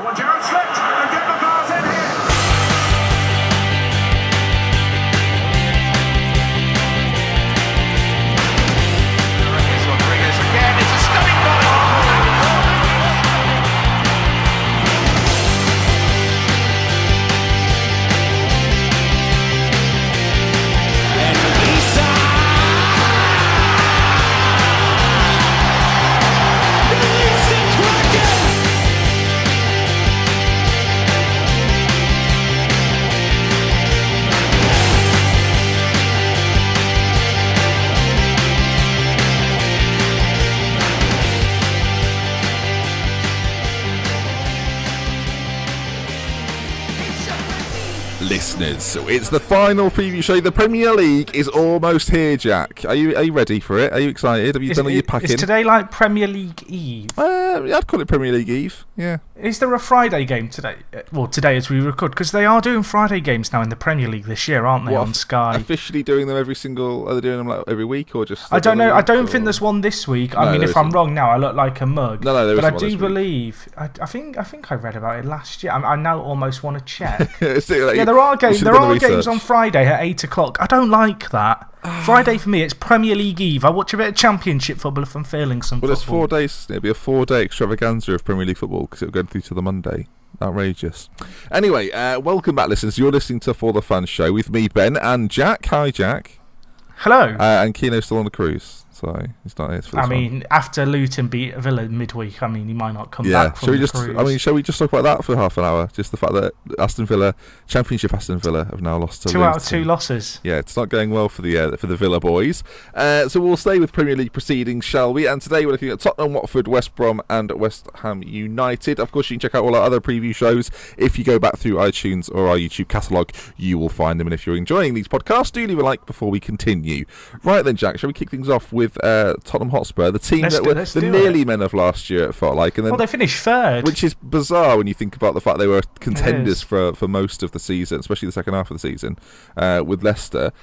Well, Gerrard slipped and get the bars in here. Rodriguez again. It's a stunning volley. Listeners, so it's the final preview show. The Premier League is almost here, Jack. Are you ready for it? Are you excited? Have you done all your packing? Is today like Premier League Eve? I'd call it Premier League Eve, yeah. Is there a Friday game today? Well, today as we record, because they are doing Friday games now in the Premier League this year, aren't they, on Sky? Officially doing them are they doing them like every week or just... I don't know. I don't think there's one this week. I mean, if I'm wrong now, I look like a mug. No, there but isn't I do believe... I think I read about it last year. I now almost want to check. Yeah, there are games. There are games on Friday at 8 o'clock. I don't like that. Friday for me, it's Premier League Eve. I watch a bit of Championship football if I'm feeling some football. Well, it's 4 days. It'll be a 4-day extravaganza of Premier League football because it'll go through to the Monday. Outrageous. Anyway, welcome back, listeners. You're listening to For The Fans show with me, Ben, and Jack. Hi, Jack. Hello. And Keno's still on the cruise. So he's not here for this one. After Luton beat Villa midweek, he might not come back from the cruise. Shall we just talk about that for half an hour? Just the fact that Championship Aston Villa have now lost to 2 out of 2 losses. Yeah, it's not going well for the Villa boys. So we'll stay with Premier League proceedings, shall we? And today we're looking at Tottenham, Watford, West Brom and West Ham United. Of course, you can check out all our other preview shows. If you go back through iTunes or our YouTube catalogue, you will find them. And if you're enjoying these podcasts, do leave a like before we continue. Right then, Jack, shall we kick things off with Tottenham Hotspur, the team that were the nearly men of last year, it felt like. And then, they finished third. Which is bizarre when you think about the fact they were contenders for most of the season, especially the second half of the season, with Leicester.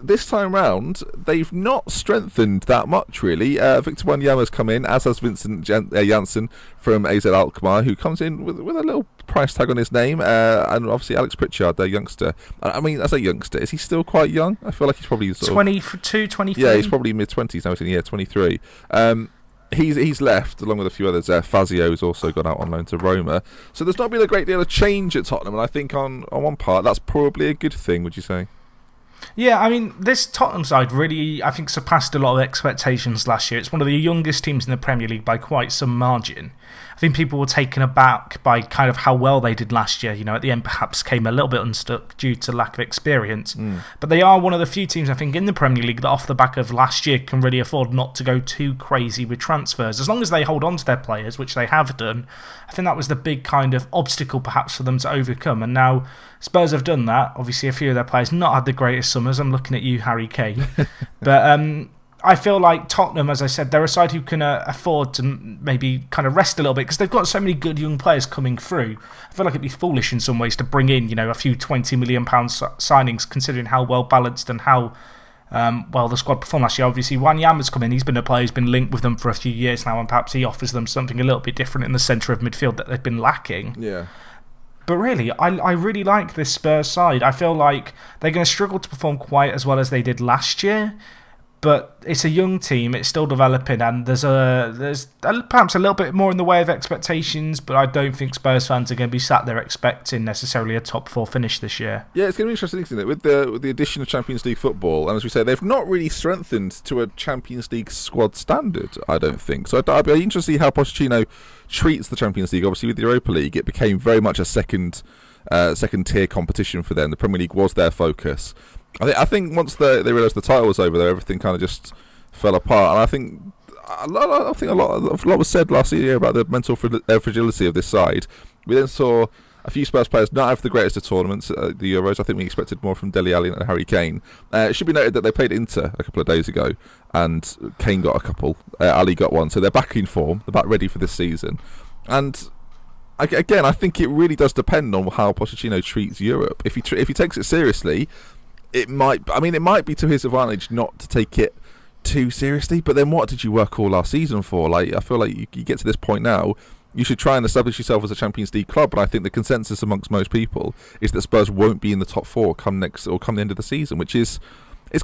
This time round, they've not strengthened that much, really. Victor Wanyama's come in, as has Vincent Janssen from AZ Alkmaar, who comes in with a little price tag on his name, and obviously Alex Pritchard, their youngster. I mean, as a youngster, is he still quite young? I feel like he's probably 22, 23. Yeah, he's probably mid-20s now. He's 23. He's left, along with a few others. Fazio's also gone out on loan to Roma. So there's not been a great deal of change at Tottenham, and I think on one part, that's probably a good thing, would you say? Yeah, I mean, this Tottenham side really, I think, surpassed a lot of expectations last year. It's one of the youngest teams in the Premier League by quite some margin. I think people were taken aback by kind of how well they did last year. At the end perhaps came a little bit unstuck due to lack of experience. But they are one of the few teams, I think, in the Premier League that off the back of last year can really afford not to go too crazy with transfers. As long as they hold on to their players, which they have done, I think that was the big kind of obstacle perhaps for them to overcome. And now Spurs have done that. Obviously, a few of their players not had the greatest summers. I'm looking at you, Harry Kane. But I feel like Tottenham, as I said, they're a side who can afford to maybe kind of rest a little bit because they've got so many good young players coming through. I feel like it'd be foolish in some ways to bring in, a few £20 million signings, considering how well balanced and how well the squad performed last year. Obviously, Wanyama's come in. He's been a player who's been linked with them for a few years now, and perhaps he offers them something a little bit different in the centre of midfield that they've been lacking. Yeah. But really, I really like this Spurs side. I feel like they're going to struggle to perform quite as well as they did last year. But it's a young team, it's still developing, and there's perhaps a little bit more in the way of expectations, but I don't think Spurs fans are going to be sat there expecting necessarily a top 4 finish this year. Yeah, it's going to be interesting, isn't it? With the addition of Champions League football, and as we say, they've not really strengthened to a Champions League squad standard, I don't think. So I'd be interested to see how Pochettino treats the Champions League. Obviously, with the Europa League, it became very much a second-tier competition for them. The Premier League was their focus. I think once they realised the title was over there, everything kind of just fell apart. And I think a lot was said last year about the mental fragility of this side. We then saw a few Spurs players not have the greatest of tournaments at the Euros. I think we expected more from Dele Alli and Harry Kane. It should be noted that they played Inter a couple of days ago, and Kane got a couple, Ali got one, so they're back in form, they're back ready for this season. And again, I think it really does depend on how Pochettino treats Europe. If he takes it seriously, it might be to his advantage not to take it too seriously. But then, what did you work all last season for? Like, I feel like you get to this point now, you should try and establish yourself as a Champions League club. But I think the consensus amongst most people is that Spurs won't be in the top 4 come the end of the season, which is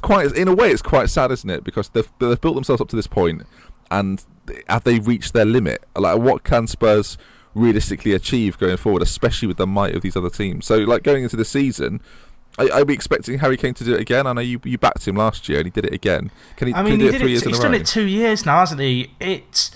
quite, in a way, it's quite sad, isn't it? Because they've built themselves up to this point, and have they reached their limit? Like, what can Spurs realistically achieve going forward, especially with the might of these other teams? So, like, going into the season, I'd be expecting Harry Kane to do it again. I know you backed him last year, and he did it again. Can he do it 3 years in a row? He's done it 2 years now, hasn't he? It's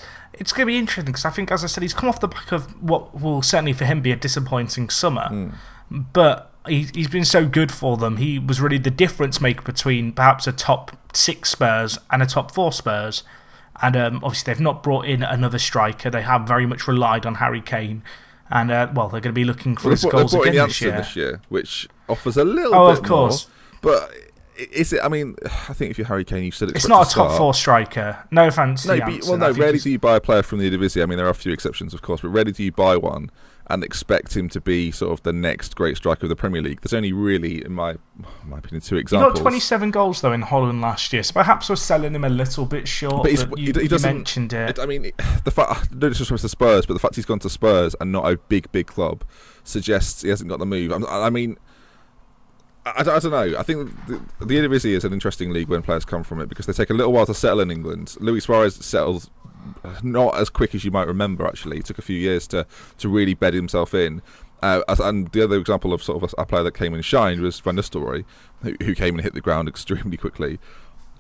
going to be interesting because I think, as I said, he's come off the back of what will certainly for him be a disappointing summer. But he's been so good for them. He was really the difference maker between perhaps a top 6 Spurs and a top 4 Spurs. And obviously they've not brought in another striker. They have very much relied on Harry Kane. And, they're going to be looking for his goals again this year. Which offers a little bit of course. More. But is it? I mean, I think if you're Harry Kane, you said it's not a top 4 striker. No offence to Janssen. Rarely do you buy a player from the Eredivisie. I mean, there are a few exceptions, of course, but rarely do you buy one and expect him to be sort of the next great striker of the Premier League. There's only really, in my opinion, 2 examples. He got 27 goals, though, in Holland last year, so perhaps we're selling him a little bit short, but you mentioned it. I mean, the fact, no disrespect to Spurs, but the fact he's gone to Spurs and not a big club suggests he hasn't got the move. I mean, I don't know. I think the Eredivisie is an interesting league when players come from it because they take a little while to settle in England. Luis Suarez settled not as quick as you might remember, actually. It took a few years to really bed himself in. And the other example of sort of a player that came and shined was Van Nistelrooy, who came and hit the ground extremely quickly.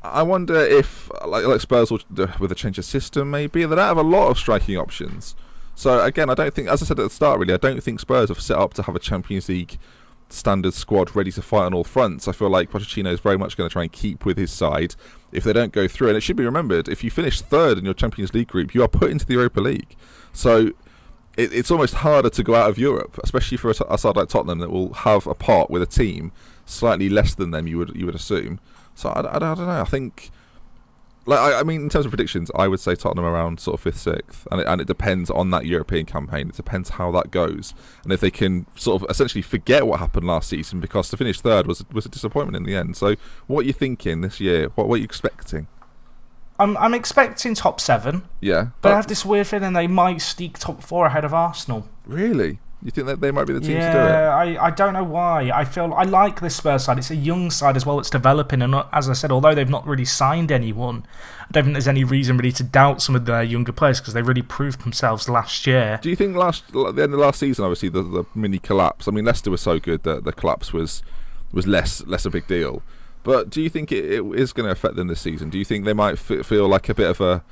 I wonder if, like Spurs with a change of system, maybe, they don't have a lot of striking options. So, again, I don't think, as I said at the start, really, I don't think Spurs have set up to have a Champions League standard squad ready to fight on all fronts. I feel like Pochettino is very much going to try and keep with his side if they don't go through. And it should be remembered, if you finish 3rd in your Champions League group, you are put into the Europa League. So it's almost harder to go out of Europe, especially for a side like Tottenham that will have a pot with a team slightly less than them, you would assume. So I don't know. I think, I mean, in terms of predictions, I would say Tottenham around sort of 5th, 6th, and it depends on that European campaign. It depends how that goes, and if they can sort of essentially forget what happened last season, because to finish 3rd was a disappointment in the end. So, what are you thinking this year? What are you expecting? I'm expecting top 7. Yeah, but I have this weird feeling they might sneak top 4 ahead of Arsenal. Really? You think that they might be the team to do it? Yeah, I don't know why. I like this Spurs side. It's a young side as well. It's developing, and as I said, although they've not really signed anyone, I don't think there's any reason really to doubt some of their younger players because they really proved themselves last year. Do you think at the end of last season, obviously the mini collapse? I mean, Leicester was so good that the collapse was less a big deal. But do you think it is going to affect them this season? Do you think they might feel like a bit of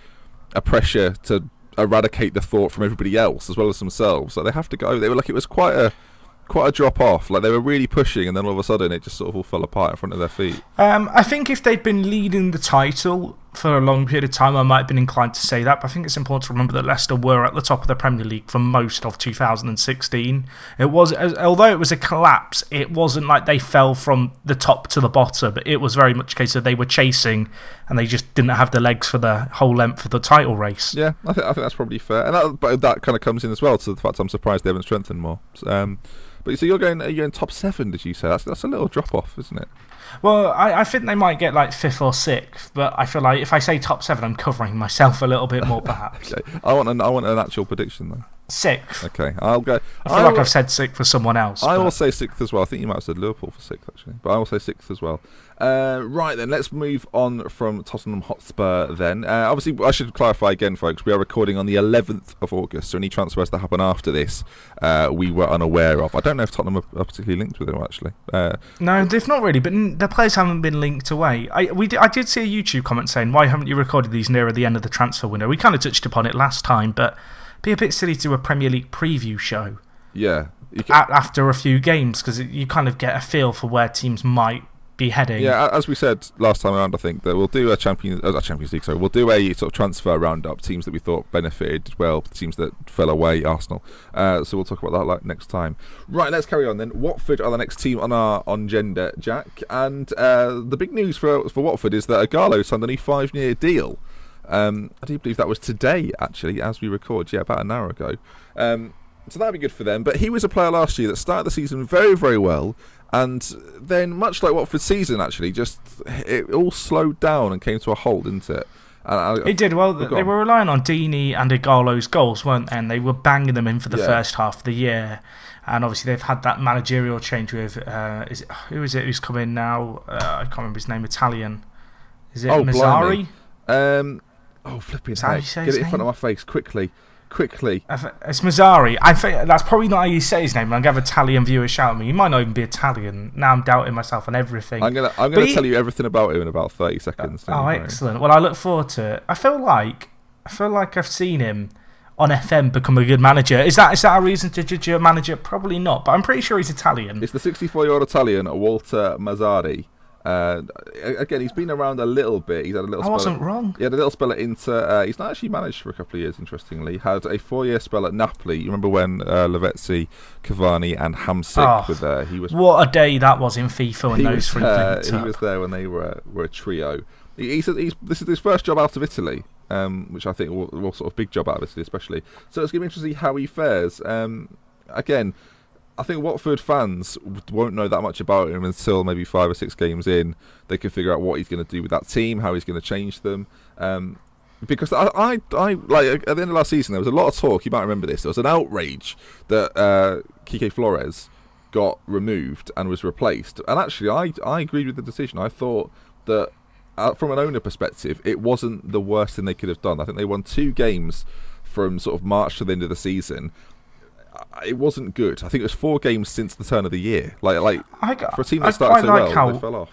a pressure to eradicate the thought from everybody else as well as themselves? Like, they have to go. They were like, it was quite a drop off. Like, they were really pushing, and then all of a sudden it just sort of all fell apart in front of their feet. I think if they'd been leading the title for a long period of time, I might have been inclined to say that, but I think it's important to remember that Leicester were at the top of the Premier League for most of 2016. Although it was a collapse, it wasn't like they fell from the top to the bottom. It was very much a case of they were chasing and they just didn't have the legs for the whole length of the title race. Yeah, I think that's probably fair. And that kind of comes in as well to the fact I'm surprised they haven't strengthened more. But so you're going top 7, did you say? That's a little drop off, isn't it? Well, I think they might get like 5th or 6th, but I feel like if I say top 7, I'm covering myself a little bit more, perhaps. Okay. I want an actual prediction, though. 6th. Okay, I'll go. I feel like I've said 6th for someone else. I will say 6th as well. I think you might have said Liverpool for 6th, actually. But I will say 6th as well. Right, then, let's move on from Tottenham Hotspur then. Obviously, I should clarify again, folks, we are recording on the 11th of August, so any transfers that happen after this, we were unaware of. I don't know if Tottenham are particularly linked with him, actually. No, they've not really, but the players haven't been linked away. I did see a YouTube comment saying, why haven't you recorded these nearer the end of the transfer window? We kind of touched upon it last time, but be a bit silly to do a Premier League preview show. Yeah. After a few games, because you kind of get a feel for where teams might be heading. Yeah, as we said last time around, I think that we'll do a Champions League. Sorry, we'll do a sort of transfer roundup. Teams that we thought benefited well, teams that fell away. Arsenal. So we'll talk about that next time. Right, let's carry on then. Watford are the next team on our agenda, Jack. And the big news for Watford is that Ighalo signed a new 5-year deal. I do believe that was today, actually, as we record. Yeah, about an hour ago. So that'd be good for them. But he was a player last year that started the season very, very well. And then, much like Watford's season, actually, just it all slowed down and came to a halt, didn't it? It did. Well, they were relying on Deeney and Igalo's goals, weren't they? And they were banging them in for the first half of the year. And obviously they've had that managerial change with, who is it who's come in now? I can't remember his name, Italian. Is it Mazzari? Flipping heck. Get it in front of my face, quickly. It's Mazzari. I think that's probably not how you say his name. I'm going to have Italian viewers shout at me. He might not even be Italian. Now I'm doubting myself on everything. I'm going to tell you everything about him in about 30 seconds. Excellent. Well, I look forward to it. I feel like I've seen him on FM become a good manager. Is that a reason to judge a manager? Probably not, but I'm pretty sure he's Italian. It's the 64-year-old Italian, Walter Mazzari. Again, he's been around a little bit. He's had a little. I wasn't wrong. He had a little spell at Inter. He's not actually managed for a couple of years. Interestingly, had a 4-year spell at Napoli. You remember when Lavezzi, Cavani, and Hamsik were there? He was. What a day that was in FIFA when those three linked up. He was there when they were a trio. He said this is his first job out of Italy, which I think will sort of big job out of Italy, especially. So it's going to be interesting to see how he fares. Again, I think Watford fans won't know that much about him until maybe 5 or 6 games in. They can figure out what he's going to do with that team, how he's going to change them. Because I like at the end of last season, there was a lot of talk. You might remember this. There was an outrage that Quique Flores got removed and was replaced. And actually, I agreed with the decision. I thought that from an owner perspective, it wasn't the worst thing they could have done. I think they won 2 games from sort of March to the end of the season. It wasn't good. I think it was 4 games since the turn of the year. Like for a team that started so well, they fell off.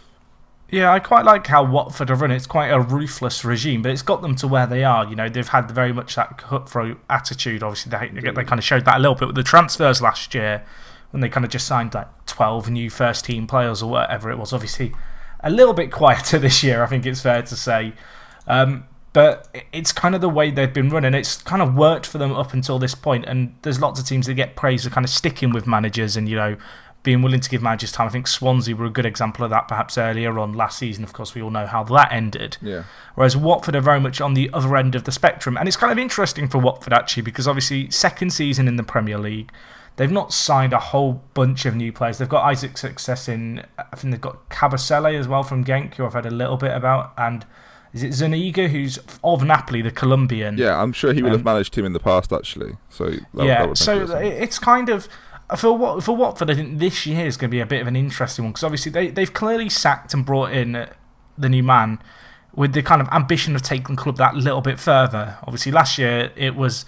Yeah, I quite like how Watford have run it. It's quite a ruthless regime, but it's got them to where they are. You know, they've had very much that cutthroat attitude. Obviously, they kind of showed that a little bit with the transfers last year when they kind of just signed like 12 new first-team players or whatever it was. Obviously, a little bit quieter this year, I think it's fair to say. But it's kind of the way they've been running. It's kind of worked for them up until this point, and there's lots of teams that get praise for kind of sticking with managers and, you know, being willing to give managers time. I think Swansea were a good example of that perhaps earlier on last season. Of course, we all know how that ended. Yeah. Whereas Watford are very much on the other end of the spectrum. And it's kind of interesting for Watford, actually, because obviously second season in the Premier League, they've not signed a whole bunch of new players. They've got Isaac Success in, I think they've got Cabasele as well from Genk, who I've heard a little bit about, and is it Zuniga, who's of Napoli, the Colombian? Yeah, I'm sure he would have managed him in the past, actually. So it's kind of for Watford. I think this year is going to be a bit of an interesting one because obviously they've clearly sacked and brought in the new man with the kind of ambition of taking the club that little bit further. Obviously, last year it was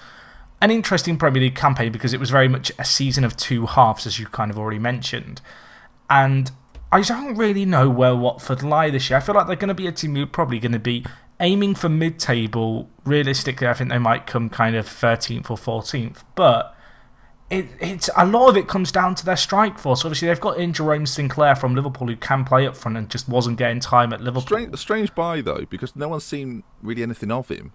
an interesting Premier League campaign because it was very much a season of 2 halves, as you kind of already mentioned, and I don't really know where Watford lie this year. I feel like they're going to be a team who are probably going to be aiming for mid-table. Realistically, I think they might come kind of 13th or 14th. But it's a lot of it comes down to their strike force. Obviously, they've got in Jerome Sinclair from Liverpool who can play up front and just wasn't getting time at Liverpool. Strange buy, though, because no one's seen really anything of him.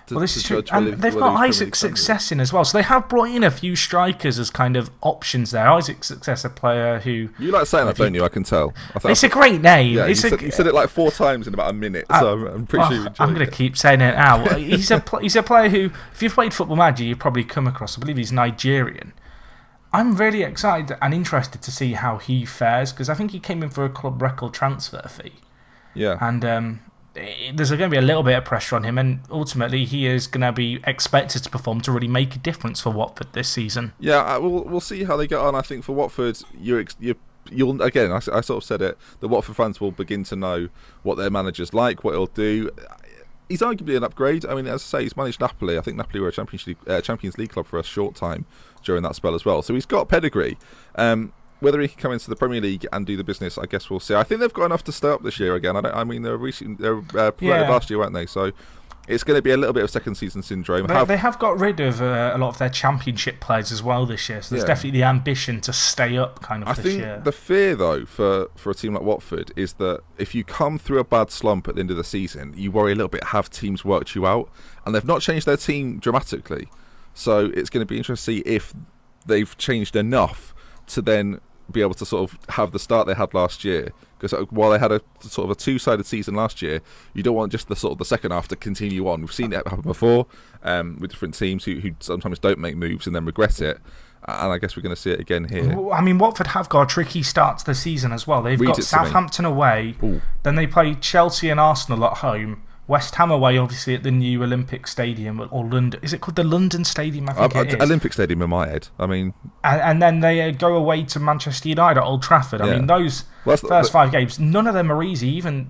This is true. And they've got Isaac Success in as well. So they have brought in a few strikers as kind of options there. Isaac Success, a player who... You like saying that, don't you? I can tell. It's a great name. Yeah, you said it like 4 times in about a minute, so I'm pretty sure you enjoyed it. I'm going to keep saying it now. He's a player who, if you've played Football Manager, you've probably come across. I believe he's Nigerian. I'm really excited and interested to see how he fares, because I think he came in for a club record transfer fee. Yeah. And... there's going to be a little bit of pressure on him, and ultimately he is going to be expected to perform to really make a difference for Watford this season. Yeah, we'll see how they get on. I think for Watford, you'll again. I sort of said it. The Watford fans will begin to know what their manager's like, what he'll do. He's arguably an upgrade. I mean, as I say, he's managed Napoli. I think Napoli were a Champions League club for a short time during that spell as well. So he's got pedigree. Whether he can come into the Premier League and do the business, I guess we'll see. I think they've got enough to stay up this year again. They're promoted last year, weren't they? So it's going to be a little bit of second season syndrome. They have got rid of a lot of their Championship players as well this year. So there's definitely the ambition to stay up kind of this year. I think the fear, though, for a team like Watford is that if you come through a bad slump at the end of the season, you worry a little bit, have teams worked you out? And they've not changed their team dramatically. So it's going to be interesting to see if they've changed enough to then be able to sort of have the start they had last year, because while they had a sort of a 2-sided season last year, you don't want just the sort of the second half to continue on. We've seen it happen before with different teams who sometimes don't make moves and then regret it, and I guess we're going to see it again here. I mean, Watford have got a tricky start to the season as well. They've got Southampton away, then they play Chelsea and Arsenal at home, West Ham away, obviously, at the new Olympic Stadium, or London. Is it called the London Stadium? I think it is. Olympic Stadium in my head. I mean, and then they go away to Manchester United at Old Trafford. I mean, those first 5 games, none of them are easy. Even,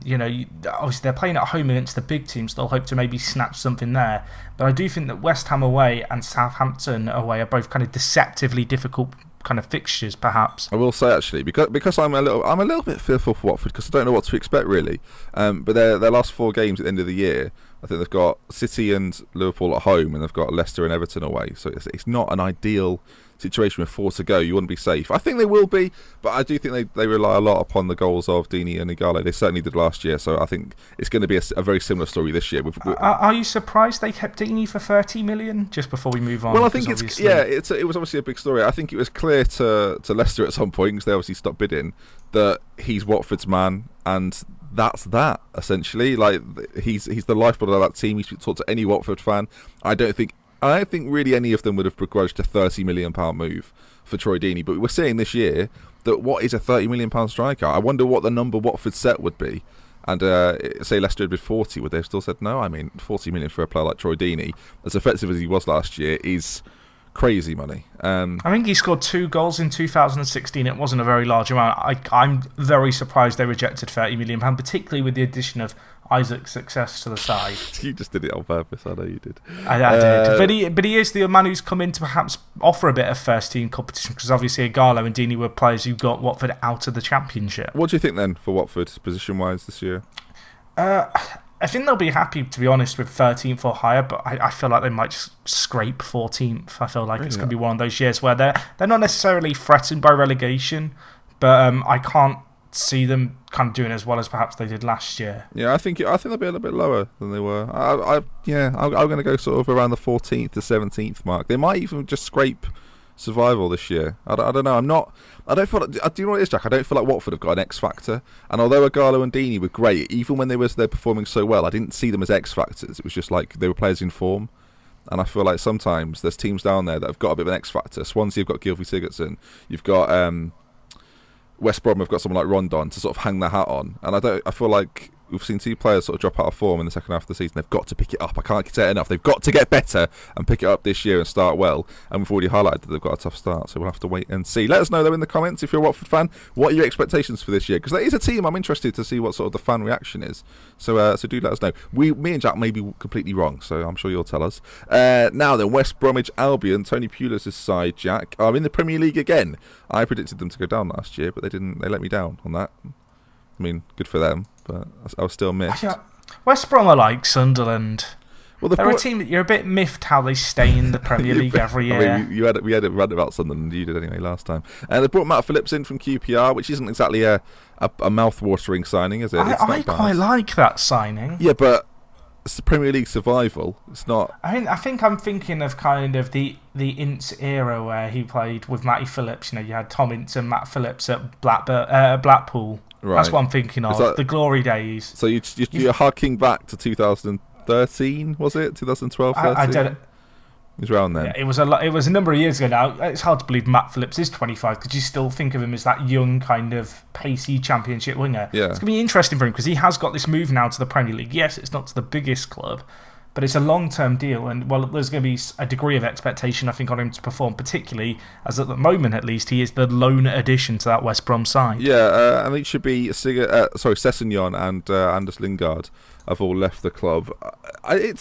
obviously they're playing at home against the big teams. They'll hope to maybe snatch something there. But I do think that West Ham away and Southampton away are both kind of deceptively difficult kind of fixtures, perhaps. I will say, actually, because I'm a little bit fearful for Watford, because I don't know what to expect, really. But their last 4 games at the end of the year, I think they've got City and Liverpool at home, and they've got Leicester and Everton away. So it's not an ideal situation with 4 to go. You want to be safe. I think they will be, but I do think they rely a lot upon the goals of Dini and Igalo. They certainly did last year, so I think it's going to be a very similar story this year. Are you surprised they kept Dini for 30 million? Just before we move on. Well, I think it was obviously a big story. I think it was clear to Leicester at some point, because they obviously stopped bidding, that he's Watford's man, and that's that, essentially. Like, he's the lifeblood of that team. He's talked to any Watford fan. I don't think really any of them would have begrudged a £30 million move for Troy Deeney. But we're seeing this year that what is a £30 million striker? I wonder what the number Watford set would be. And say Leicester had bid 40, would they have still said no? I mean, 40 million for a player like Troy Deeney, as effective as he was last year, is crazy money. I think he scored 2 goals in 2016. It wasn't a very large amount. I'm very surprised they rejected £30 million, particularly with the addition of Isaac's success to the side. You just did it on purpose. I know you did. I did. But he is the man who's come in to perhaps offer a bit of first-team competition, because obviously Igalo and Deeney were players who got Watford out of the Championship. What do you think then for Watford, position-wise, this year? I think they'll be happy, to be honest, with 13th or higher, but I feel like they might just scrape 14th. I feel like it's going to be one of those years where they're not necessarily threatened by relegation, but I can't see them kind of doing as well as perhaps they did last year. Yeah, I think they'll be a little bit lower than they were. I'm going to go sort of around the 14th to 17th mark. They might even just scrape survival this year. I don't know. I don't feel like. Do you know what it is, Jack? I don't feel like Watford have got an X factor. And although Igalo and Deeney were great, even when they're performing so well, I didn't see them as X factors. It was just like they were players in form. And I feel like sometimes there's teams down there that have got a bit of an X factor. Swansea have got Gylfi Sigurdsson. You've got West Brom have got someone like Rondon to sort of hang their hat on. And I feel like we've seen 2 players sort of drop out of form in the second half of the season. They've got to pick it up. I can't say it enough. They've got to get better and pick it up this year and start well. And we've already highlighted that they've got a tough start, so we'll have to wait and see. Let us know, though, in the comments, if you're a Watford fan, what are your expectations for this year? Because that is a team I'm interested to see what sort of the fan reaction is. So do let us know. Me and Jack may be completely wrong, so I'm sure you'll tell us. Now then, West Bromwich Albion, Tony Pulis' side, Jack, are in the Premier League again. I predicted them to go down last year, but they didn't. They let me down on that. I mean, good for them, but I was still missed. West Brom are like Sunderland. Well, they're a team that you're a bit miffed how they stay in the Premier League every year. I mean, we had a rant about Sunderland, you did anyway last time. And they brought Matt Phillips in from QPR, which isn't exactly a mouth-watering signing, is it? I quite like that signing. Yeah, but it's the Premier League survival. It's not. I think I'm thinking of kind of the Ince era where he played with Matty Phillips. You had Tom Ince and Matt Phillips at Blackpool. Right. That's what I'm thinking of, the glory days. So you're harking back to 2013, was it? 2012, 13? I don't. It was around then. Yeah, it was a number of years ago now. It's hard to believe Matt Phillips is 25 because you still think of him as that young kind of pacey Championship winger. Yeah. It's going to be interesting for him because he has got this move now to the Premier League. Yes, it's not to the biggest club, but it's a long-term deal, and there's going to be a degree of expectation, I think, on him to perform, particularly as at the moment, at least, he is the lone addition to that West Brom side. Yeah, and it should be Sessegnon and Anders Lingard have all left the club. Do you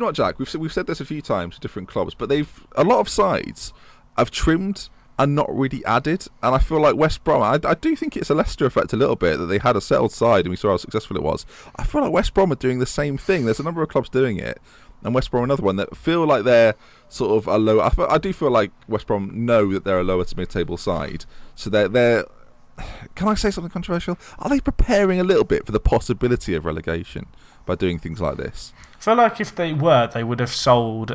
know what, Jack? We've said this a few times to different clubs, but a lot of sides have trimmed and not really added, and I feel like West Brom, I do think it's a Leicester effect a little bit, that they had a settled side and we saw how successful it was. I feel like West Brom are doing the same thing. There's a number of clubs doing it, and West Brom another one, that feel like they're sort of a low. I do feel like West Brom know that they're a lower to mid-table side, so they're can I say something controversial? Are they preparing a little bit for the possibility of relegation by doing things like this? I feel like if they were, they would have sold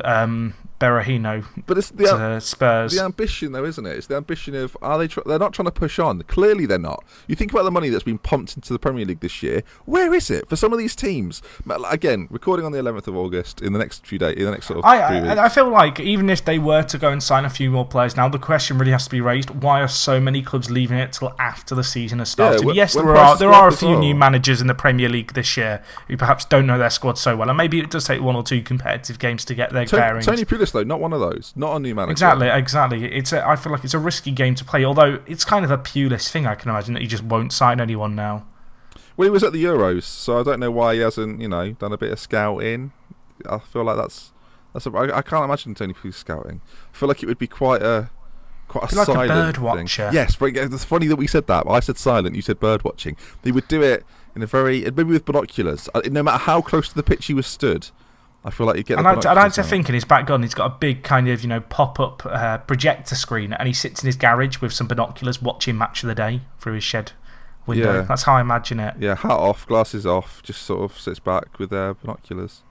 Berahino but it's to Spurs. the ambition, though, isn't it? It's the ambition of they're not trying to push on. Clearly, they're not. You think about the money that's been pumped into the Premier League this year. Where is it for some of these teams? Again, recording on the 11th of August. In the next few days, in the next sort of 3 weeks. I feel like even if they were to go and sign a few more players now, the question really has to be raised: why are so many clubs leaving it till after the season has started? Yes, there are a few new managers in the Premier League this year who perhaps don't know their squad so well, and maybe it does take 1 or 2 competitive games to get their bearings. Tony Pulis, though, not one of those. Not a new manager. Exactly. I feel like it's a risky game to play, although it's kind of a Pulis thing, I can imagine, that he just won't sign anyone now. Well, he was at the Euros, so I don't know why he hasn't, done a bit of scouting. I feel like I can't imagine Tony Pulis scouting. I feel like it would be quite a silent like a bird thing. watcher. Yes, but it's funny that we said that. I said silent, you said bird watching. He would do it in maybe with binoculars. No matter how close to the pitch he was stood, I feel like you get. I like to think in his back garden he's got a big kind of pop-up projector screen, and he sits in his garage with some binoculars watching Match of the Day through his shed window. Yeah. That's how I imagine it. Yeah, hat off, glasses off, just sort of sits back with binoculars.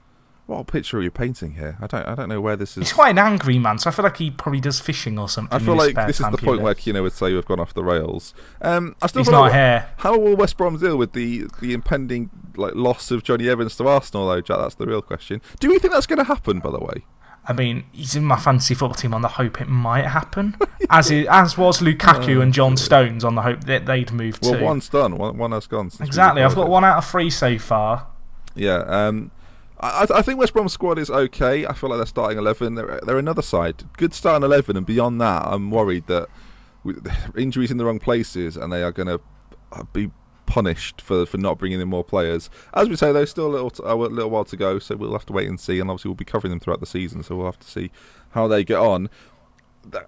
What picture are you painting here? I don't know where this is. He's quite an angry man, so I feel like he probably does fishing or something. I feel like this is the point where Kino would say we've gone off the rails. He's not here. How will West Brom deal with the impending loss of Johnny Evans to Arsenal, though, Jack? That's the real question. Do we think that's going to happen, by the way? I mean, he's in my fantasy football team on the hope it might happen, as was Lukaku and John Stones on the hope that they'd move too. Well, one's done. One has gone. Exactly. I've got 1 out of 3 so far. Yeah. I think West Brom's squad is okay. I feel like they're starting 11. They're another side. Good starting 11, and beyond that, I'm worried that with injuries in the wrong places, and they are going to be punished for not bringing in more players. As we say, there's still a little while to go, so we'll have to wait and see. And obviously, we'll be covering them throughout the season, so we'll have to see how they get on.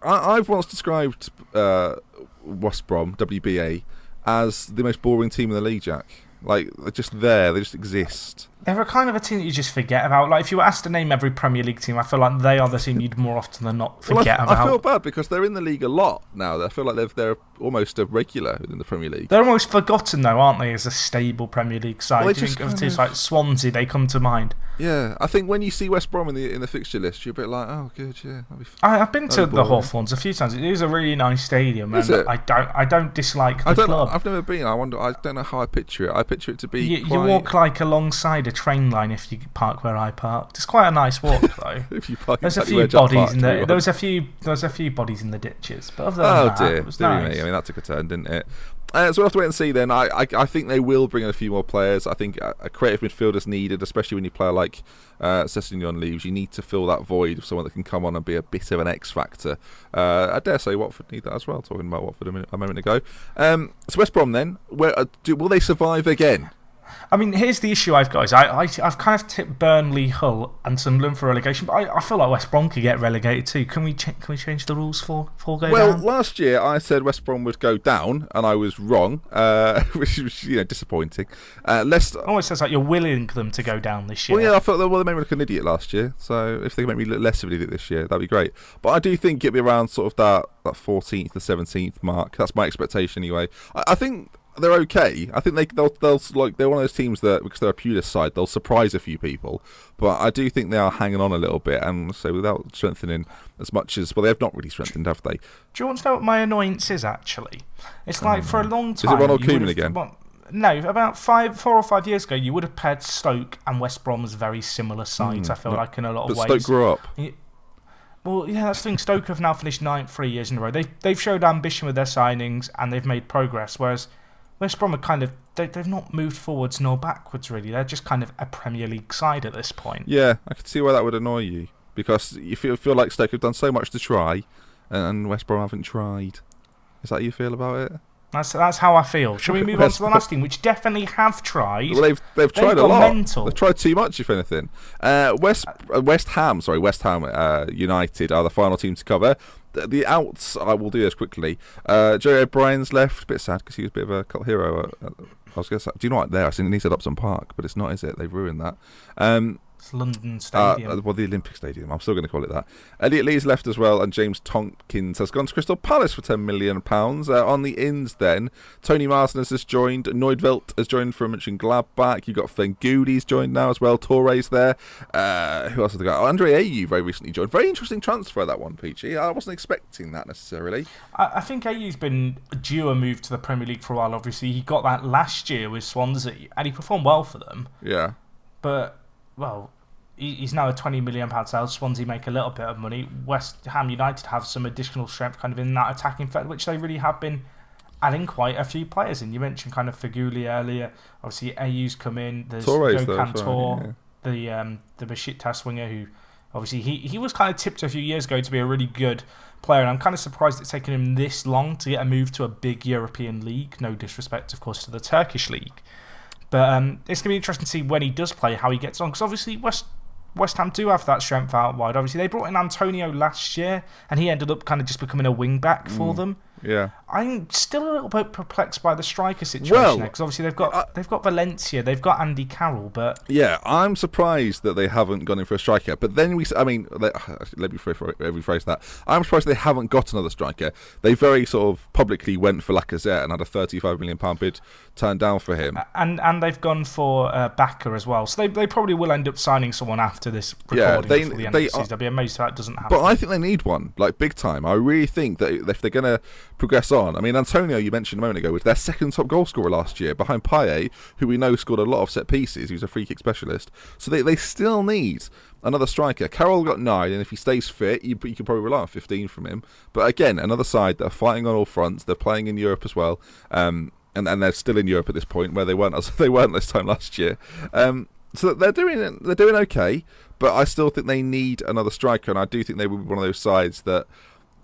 I've once described West Brom, WBA, as the most boring team in the league, Jack. Like, they're just there. They just exist. They're a kind of a team that you just forget about. Like, if you were asked to name every Premier League team, I feel like they are the team you'd more often than not forget about. I feel bad because they're in the league a lot now. I feel like they're almost a regular within the Premier League. They're almost forgotten, though, aren't they, as a stable Premier League side? Well, Do you think of teams like Swansea, they come to mind? Yeah, I think when you see West Brom in the fixture list, you're a bit like, oh, good, yeah. I've been to the Hawthorns a few times. It is a really nice stadium, and I don't dislike the club. I've never been. I don't know how I picture it. I picture it to be. You walk like alongside a train line if you park where I parked. It's quite a nice walk, though. If you park, there's a few bodies in the. There was a few bodies in the ditches, but other than that, it was nice. I mean, that took a turn, didn't it? So we'll have to wait and see then. I think they will bring in a few more players. I think a creative midfielder is needed, especially when you play like Sessegnon leaves. You need to fill that void of someone that can come on and be a bit of an X factor. I dare say Watford need that as well, talking about Watford a moment ago. So West Brom then, will they survive again? I mean, here's the issue I've got is I've kind of tipped Burnley, Hull and Sunderland for relegation, but I feel like West Brom could get relegated too. Can we change the rules for go down? Well, last year I said West Brom would go down, and I was wrong, which was disappointing. Leicester almost sounds like you're willing them to go down this year. Well, yeah, I thought they made me look an idiot last year, so if they can make me look less of an idiot this year, that'd be great. But I do think it'll be around sort of that 14th to 17th mark. That's my expectation anyway. I think they're okay. I think they're one of those teams that, because they're a Pulis side, they'll surprise a few people. But I do think they are hanging on a little bit, and so without strengthening as much as they've not really strengthened, have they? Do you want to know what my annoyance is? Actually, it's like for a long time. Is it Ronald Koeman again? No, about 4 or 5 years ago, you would have paired Stoke and West Brom as very similar sides. I feel like in a lot of ways. But Stoke grew up. Well, yeah, that's the thing. Stoke have now finished 9th 3 years in a row. They've showed ambition with their signings and they've made progress, whereas West Brom are they've not moved forwards nor backwards, really. They're just kind of a Premier League side at this point. Yeah, I can see why that would annoy you, because you feel like Stoke have done so much to try, and West Brom haven't tried. Is that how you feel about it? That's how I feel. Shall we move on to the last team, which definitely have tried? Well, they've tried a lot. Mental. They've tried too much, if anything. West Ham United are the final team to cover. The outs, I will do this quickly. Joe O'Brien's left, a bit sad because he was a bit of a cult hero. I was going to say, do you know what? There, I think he said Upton Park, but it's not, is it? They've ruined that. It's London Stadium. The Olympic Stadium. I'm still going to call it that. Elliot Lee's left as well, and James Tompkins has gone to Crystal Palace for £10 million. On the ins then, Tony Marsden has just joined. Neudvelt has joined from Mönchengladbach. You've got Fengoudi's joined now as well. Torre's there. Who else have they got? Andre Ayew very recently joined. Very interesting transfer, that one, Peachy. I wasn't expecting that necessarily. I think Ayew's been due a move to the Premier League for a while. Obviously, he got that last year with Swansea, and he performed well for them. Yeah. But, well, he's now a £20 million sale. Swansea make a little bit of money. West Ham United have some additional strength kind of in that attacking threat, which they really have been adding quite a few players in. You mentioned kind of Feghouli earlier. Obviously, Ayew's come in. There's Gökhan Torre, the Besiktas winger, who obviously he was kind of tipped a few years ago to be a really good player, and I'm kind of surprised it's taken him this long to get a move to a big European league. No disrespect, of course, to the Turkish league. But it's going to be interesting to see when he does play, how he gets on. Because obviously West Ham do have that strength out wide. Obviously, they brought in Antonio last year, and he ended up kind of just becoming a wing-back for them. Yeah. I'm still a little bit perplexed by the striker situation there, because obviously they've got Valencia, they've got Andy Carroll, but... Yeah, I'm surprised that they haven't gone in for a striker. But then let me rephrase that. I'm surprised they haven't got another striker. They very sort of publicly went for Lacazette and had a £35 million bid turned down for him. And they've gone for Baka as well. So they probably will end up signing someone after this recording before the end of the season. I'll be amazed if that doesn't happen. But I think they need one, like big time. I really think that if they're going to progress on, I mean, Antonio, you mentioned a moment ago, was their second top goal scorer last year, behind Payet, who we know scored a lot of set pieces. He was a free kick specialist. So they still need another striker. Carroll got 9, and if he stays fit, you can probably rely on 15 from him. But again, another side that are fighting on all fronts. They're playing in Europe as well. And they're still in Europe at this point, where they weren't this time last year. So they're doing okay, but I still think they need another striker, and I do think they will be one of those sides that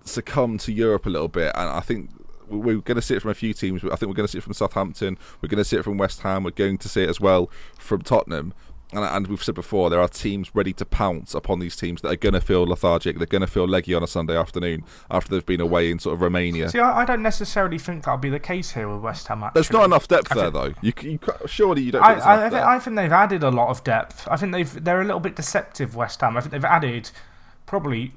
succumb to Europe a little bit. And I think we're going to see it from a few teams. I think we're going to see it from Southampton. We're going to see it from West Ham. We're going to see it as well from Tottenham. And we've said before, there are teams ready to pounce upon these teams that are going to feel lethargic. They're going to feel leggy on a Sunday afternoon after they've been away in sort of Romania. See, I don't necessarily think that'll be the case here with West Ham, actually. There's not enough depth there, though. Surely you don't think there's enough depth. I think they've added a lot of depth. I think they're a little bit deceptive, West Ham. I think they've added probably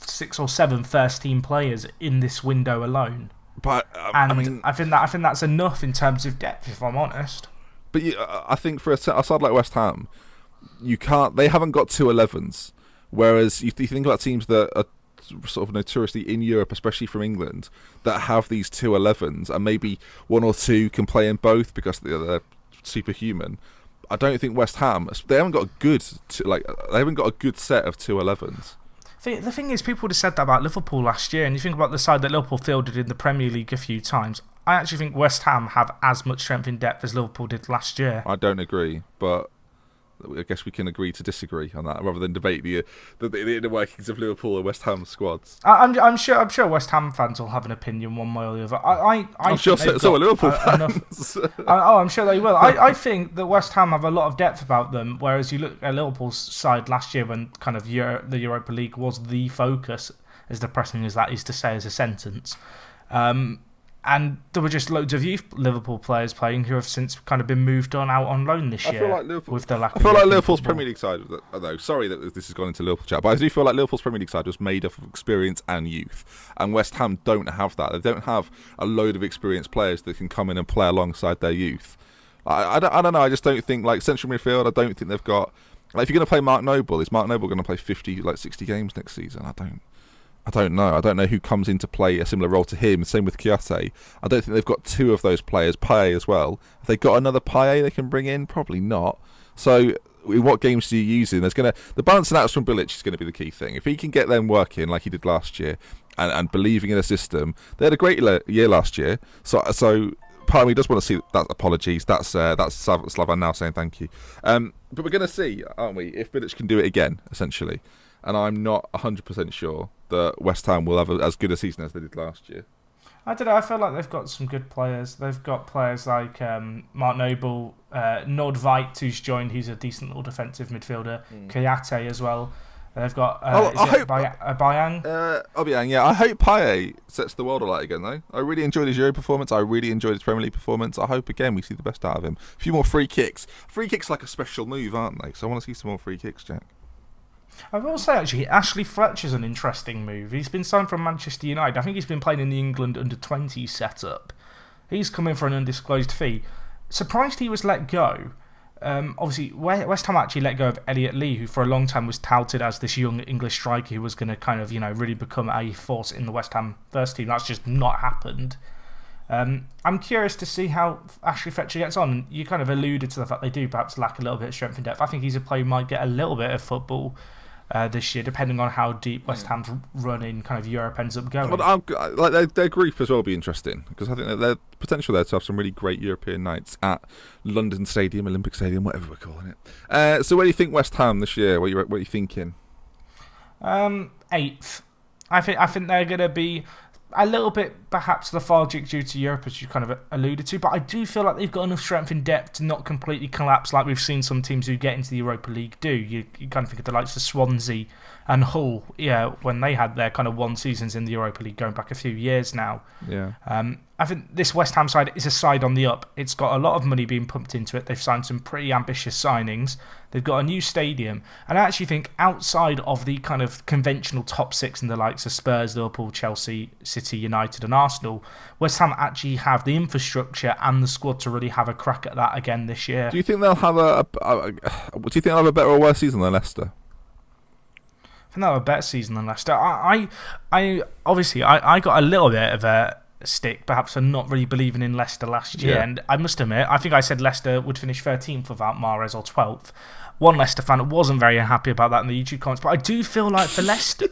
6 or 7 first-team players in this window alone. But I think that's enough in terms of depth, if I'm honest. But I think for a side like West Ham, they haven't got 2 11s. Whereas you think about teams that are sort of notoriously in Europe, especially from England, that have these 2 11s, and maybe 1 or 2 can play in both because they're superhuman. I don't think West Ham, they haven't got a good set of 2 11s. The thing is, people would have said that about Liverpool last year, and you think about the side that Liverpool fielded in the Premier League a few times. I actually think West Ham have as much strength in depth as Liverpool did last year. I don't agree, but I guess we can agree to disagree on that rather than debate the inner workings of Liverpool and West Ham squads. I'm sure West Ham fans will have an opinion one way or the other. I'm sure so are Liverpool fans. I'm sure they will. I think that West Ham have a lot of depth about them, whereas you look at Liverpool's side last year when kind of the Europa League was the focus, as depressing as that is to say as a sentence. And there were just loads of youth Liverpool players playing who have since kind of been moved on out on loan this year. With the lack I feel like Liverpool's Premier League side, though, sorry that this has gone into Liverpool chat, but I do feel like Liverpool's Premier League side was made up of experience and youth. And West Ham don't have that. They don't have a load of experienced players that can come in and play alongside their youth. I don't know, I just don't think, like, central midfield, I don't think they've got... Like, if you're going to play Mark Noble, is Mark Noble going to play 60 games next season? I don't know. I don't know who comes in to play a similar role to him. Same with Kouyaté. I don't think they've got 2 of those players. Payet as well. Have they got another Payet they can bring in? Probably not. So, in what games do you use him? The balancing acts from Bilic is going to be the key thing. If he can get them working like he did last year and believing in a system, they had a great year last year. So part of me does want to see that. Apologies. That's Slavan now saying thank you. But we're going to see, aren't we, if Bilic can do it again, essentially. And I'm not 100% sure that West Ham will have as good a season as they did last year. I don't know. I feel like they've got some good players. They've got players like Mark Noble, Nordveit, who's joined. He's a decent little defensive midfielder. Kouyaté as well. They've got Aubameyang. Bayang. Yeah. I hope Payet sets the world alight again, though. I really enjoyed his Euro performance. I really enjoyed his Premier League performance. I hope, again, we see the best out of him. A few more free kicks. Free kicks are like a special move, aren't they? So I want to see some more free kicks, Jack. I will say, actually, Ashley Fletcher's an interesting move. He's been signed from Manchester United. I think he's been playing in the England under-20 setup. He's come in for an undisclosed fee. Surprised he was let go. Obviously, West Ham actually let go of Elliot Lee, who for a long time was touted as this young English striker who was going to kind of, really become a force in the West Ham first team. That's just not happened. I'm curious to see how Ashley Fletcher gets on. You kind of alluded to the fact they do perhaps lack a little bit of strength and depth. I think he's a player who might get a little bit of football this year, depending on how deep West Ham's run in kind of Europe ends up going. Well, their group as well will be interesting, because I think that there's potential there to have some really great European nights at London Stadium, Olympic Stadium, whatever we're calling it. So where do you think West Ham this year? What are you thinking? 8th. I think they're going to be a little bit perhaps lethargic due to Europe, as you kind of alluded to, but I do feel like they've got enough strength in depth to not completely collapse like we've seen some teams who get into the Europa League do. You kind of think of the likes of Swansea and Hull, when they had their kind of one seasons in the Europa League going back a few years now. Yeah. I think this West Ham side is a side on the up. It's got a lot of money being pumped into it. They've signed some pretty ambitious signings. They've got a new stadium. And I actually think outside of the kind of conventional top 6 in the likes of Spurs, Liverpool, Chelsea, City, United and Arsenal, West Ham actually have the infrastructure and the squad to really have a crack at that again this year. Do you think they'll have a better or worse season than Leicester? I think they'll have a better season than Leicester. I got a little bit of a stick, perhaps, for not really believing in Leicester last year. And I must admit, I think I said Leicester would finish 13th without Mahrez or 12th. One Leicester fan wasn't very happy about that in the YouTube comments, but I do feel like for Leicester,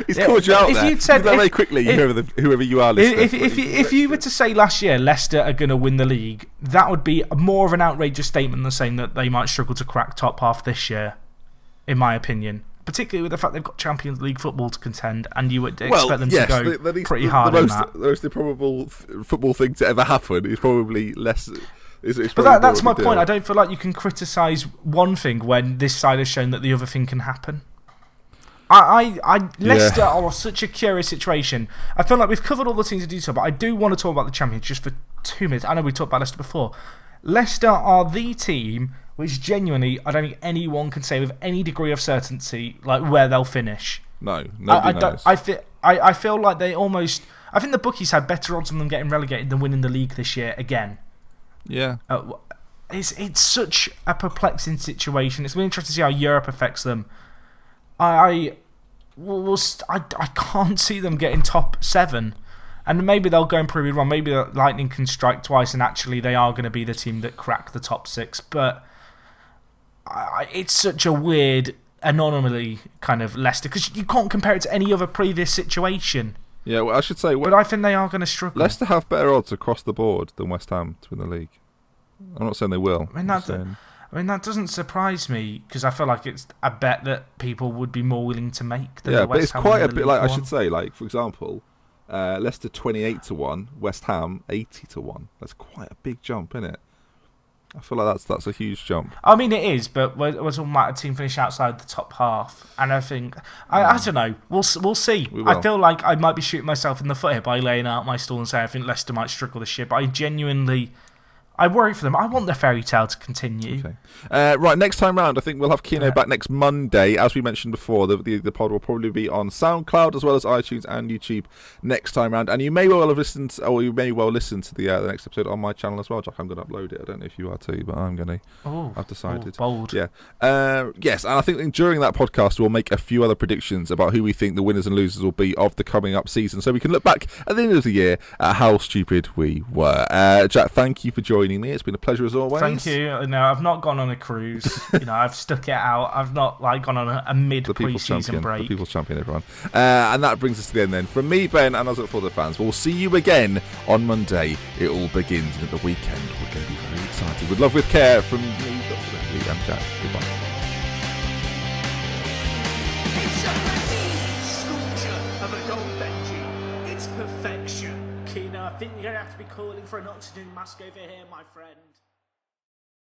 he's called you out there. You'd said very quickly, whoever you are listening. If you were to say last year Leicester are going to win the league, that would be more of an outrageous statement than saying that they might struggle to crack top half this year, in my opinion. Particularly with the fact they've got Champions League football to contend, and you would expect them to go pretty hard on that. The most improbable football thing to ever happen is probably less. But that's my point. I don't feel like you can criticise one thing when this side has shown that the other thing can happen. Leicester are such a curious situation. I feel like we've covered all the things in detail, but I do want to talk about the Champions just for 2 minutes. I know we talked about Leicester before. Leicester are the team which genuinely, I don't think anyone can say with any degree of certainty like where they'll finish. No, nobody knows. I feel like they almost... I think the bookies had better odds on them getting relegated than winning the league this year again. Yeah. It's such a perplexing situation. It's really interesting to see how Europe affects them. I can't see them getting top 7. And maybe they'll go and prove it wrong. Maybe the Lightning can strike twice and actually they are going to be the team that crack the top 6. But it's such a weird anomaly, kind of Leicester, because you can't compare it to any other previous situation. Yeah, well, I should say... But I think they are going to struggle. Leicester have better odds across the board than West Ham to win the league. I'm not saying they will. I mean, that doesn't surprise me, because I feel like it's a bet that people would be more willing to make than the West Ham. But it's quite a bit, like I should say, like, for example, Leicester 28-1, West Ham 80-1. That's quite a big jump, isn't it? I feel like that's a huge jump. I mean, it is, but we're talking about a team finish outside the top half, and I think I don't know. We'll see. I feel like I might be shooting myself in the foot here by laying out my stall and saying I think Leicester might struggle this year, but I worry for them. I want the fairy tale to continue. Okay. Right, next time round, I think we'll have Keno back next Monday. As we mentioned before, the pod will probably be on SoundCloud as well as iTunes and YouTube next time round. And you may well have listened, or you may well listen to the next episode on my channel as well, Jack. I'm going to upload it. I don't know if you are too, but I'm going to. I've decided. Bold. Yeah. Yes, and I think during that podcast we'll make a few other predictions about who we think the winners and losers will be of the coming up season, so we can look back at the end of the year at how stupid we were. Jack, thank you for joining me. It's been a pleasure as always. Thank you. No, I've not gone on a cruise. I've stuck it out. I've not gone on a mid-pre-season break. The People's Champion, everyone. And that brings us to the end then. From me, Ben, and us at ForTheFans, we'll see you again on Monday. It all begins, and at the weekend we're going to be very excited. With love, with care, from me, Dr. Bentley, and Jack. Goodbye. It's a sculpture of a gold Benji. It's perfection. Keno, I think you're going to have to be calling for an oxygen mask over here, my friend.